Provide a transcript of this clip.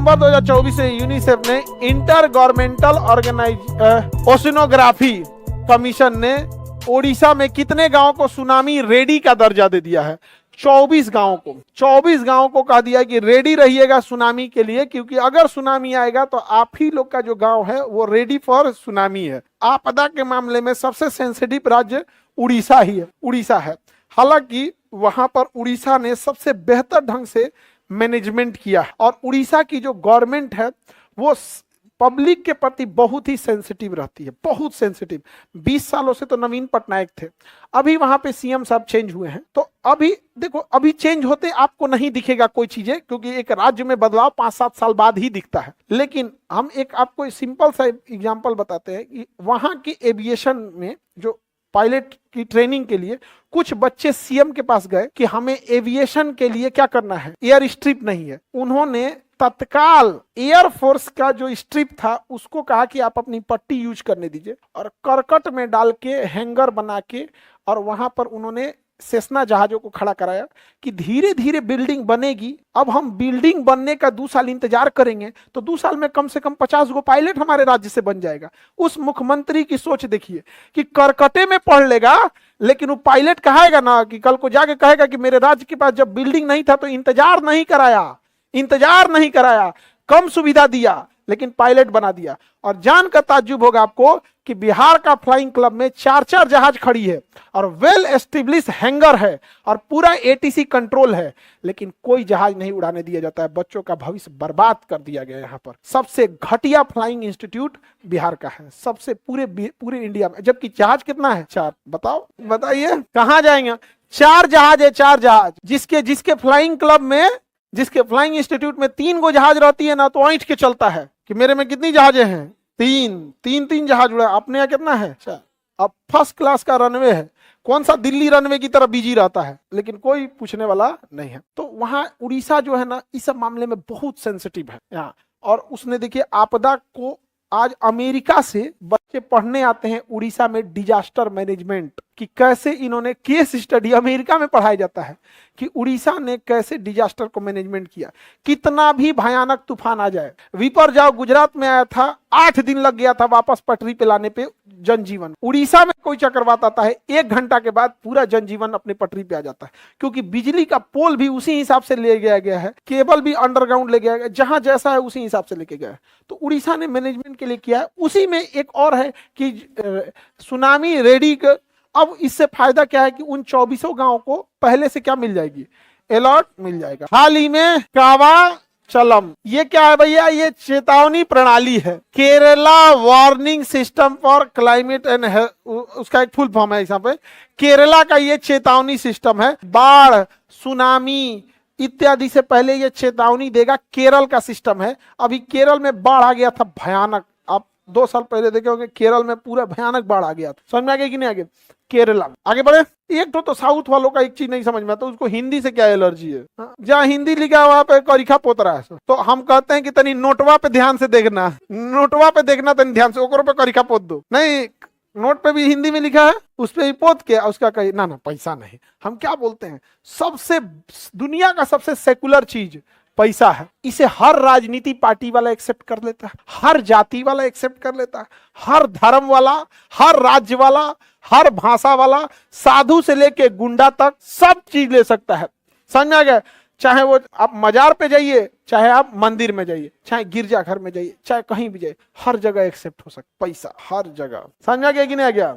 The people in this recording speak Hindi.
नवंबर 2024 से यूनिसेफ ने इंटर गवर्नमेंटल ओशिनोग्राफी कमीशन ने ओडिशा में कितने गांव को सुनामी रेडी का दर्जा दे दिया है? 24 गांवों को कह दिया कि रेडी रहिएगा सुनामी के लिए, क्योंकि अगर सुनामी आएगा तो आप ही लोग का जो गांव है वो रेडी फॉर सुनामी है। आपदा के मामले में सबसे सेंसिटिव राज्य उड़ीसा है। हालांकि वहां पर उड़ीसा ने सबसे बेहतर ढंग से मैनेजमेंट किया है और उड़ीसा की जो गवर्नमेंट है वो पब्लिक के प्रति बहुत ही सेंसिटिव रहती है, बहुत सेंसिटिव। 20 सालों से तो नवीन पटनायक थे, अभी वहां पे सीएम साहब चेंज हुए हैं, तो अभी देखो, अभी चेंज होते आपको नहीं दिखेगा कोई चीजें, क्योंकि एक राज्य में बदलाव 5-7 साल बाद ही दिखता है। लेकिन हम एक आपको सिंपल सा एग्जांपल बताते हैं कि वहां की एविएशन में जो पायलट की ट्रेनिंग के लिए कुछ बच्चे सीएम के पास गए कि हमें एविएशन के लिए क्या करना है, एयर स्ट्रिप नहीं है। उन्होंने तत्काल एयरफोर्स का जो स्ट्रिप था उसको कहा कि आप अपनी पट्टी यूज करने दीजिए, और करकट में डाल के हैंगर बना के और वहां पर उन्होंने सेस्ना जहाजों को खड़ा कराया कि धीरे धीरे बिल्डिंग बनेगी। अब हम बिल्डिंग बनने का 2 साल इंतजार करेंगे तो 2 साल में कम से कम 50 गो पायलट हमारे राज्य से बन जाएगा। उस मुख्यमंत्री की सोच देखिए कि करकटे में पढ़ लेगा, लेकिन वो पायलट कहेगा ना कि कल को जाके कहेगा कि मेरे राज्य के पास जब बिल्डिंग नहीं था तो इंतजार नहीं कराया, कम सुविधा दिया, लेकिन पायलट बना दिया। और जानकर ताज्जुब होगा आपको कि बिहार का फ्लाइंग क्लब में 4-4 जहाज खड़ी है और वेल एस्टेब्लिश हैंगर है और पूरा एटीसी कंट्रोल है, लेकिन कोई जहाज नहीं उड़ाने दिया जाता है। बच्चों का भविष्य बर्बाद कर दिया गया। यहाँ पर सबसे घटिया फ्लाइंग इंस्टीट्यूट बिहार का है, सबसे पूरे इंडिया में। जबकि जहाज कितना है? 4। बताइए कहाँ जाएंगे? 4 जहाज है, 4 जहाज। जिसके फ्लाइंग क्लब में, जिसके फ्लाइंग इंस्टीट्यूट में 3 गो जहाज रहती है ना, तो ऐंठ के चलता है कि मेरे में कितनी जहाजें हैं? 3 जहाज उड़ा। अपने यहाँ कितना है? 4। अब फर्स्ट क्लास का रनवे है, कौन सा दिल्ली रनवे की तरह बिजी रहता है, लेकिन कोई पूछने वाला नहीं है। तो वहां उड़ीसा जो है ना, इस सब मामले में बहुत सेंसिटिव है यहाँ। और उसने देखिए आपदा को, आज अमेरिका से बच्चे पढ़ने आते हैं उड़ीसा में डिजास्टर मैनेजमेंट कि कैसे इन्होंने केस स्टडी अमेरिका में पढ़ाया जाता है कि उड़ीसा ने कैसे डिजास्टर को मैनेजमेंट किया। कितना भी भयानक तूफान आ जाए, विपर्जय गुजरात में आया था, 8 दिन लग गया था वापस पटरी पे लाने पे जनजीवन। उड़ीसा में कोई चक्रवात आता है, 1 घंटा के बाद पूरा जनजीवन अपनी पटरी पे आ जाता है, क्योंकि बिजली का पोल भी उसी हिसाब से ले गया है, केबल भी अंडरग्राउंड ले गया है, जहां जैसा है उसी हिसाब से लेके गया है। तो उड़ीसा ने मैनेजमेंट के लिए किया है। उसी में एक और है कि सुनामी रेडी। अब इससे फायदा क्या है कि उन 24 गांवों को पहले से क्या मिल जाएगी? अलर्ट मिल जाएगा। हाल ही में कावाचलम, ये क्या है भैया? ये चेतावनी प्रणाली है, Kerala warning system for climate and, उसका एक फुल फॉर्म है यहाँ पे। केरला का ये चेतावनी सिस्टम है, बाढ़, सुनामी इत्यादि से पहले ये चेतावनी देगा। केरल का सिस्टम है। अभी केरल में बाढ़ आ गया था भयानक, आप 2 साल पहले देखे होंगे, केरल में पूरा भयानक बाढ़ आ गया था। समझ में आ गया कि नहीं आ गया? केरला आगे बढ़े। एक तो साउथ वालों का एक चीज नहीं समझ में आता, उसको हिंदी से क्या एलर्जी है। जहाँ हिंदी लिखा वहां पे करिखा पोत रहा है। तो हम कहते हैं कि तनी नोटवा पे ध्यान से देखना, तनी ध्यान से, ओकरों पे करिखा पोत दो। नहीं, नोट पे भी हिंदी में लिखा है, उस पे ही पोत के उसका कहीं ना पैसा नहीं। हम क्या बोलते हैं, सबसे दुनिया का सबसे सेकुलर चीज पैसा है। इसे हर राजनीति पार्टी वाला एक्सेप्ट कर लेता है, हर जाति वाला एक्सेप्ट कर लेता है, हर धर्म वाला, हर राज्य वाला, हर भाषा वाला, साधु से लेके गुंडा तक सब चीज ले सकता है। समझ आ गया? चाहे वो आप मजार पे जाइए, चाहे आप मंदिर में जाइए, चाहे गिरजाघर में जाइए, चाहे कहीं भी जाइए, हर जगह एक्सेप्ट हो सकता पैसा, हर जगह। समझ आ गया कि नहीं आ गया?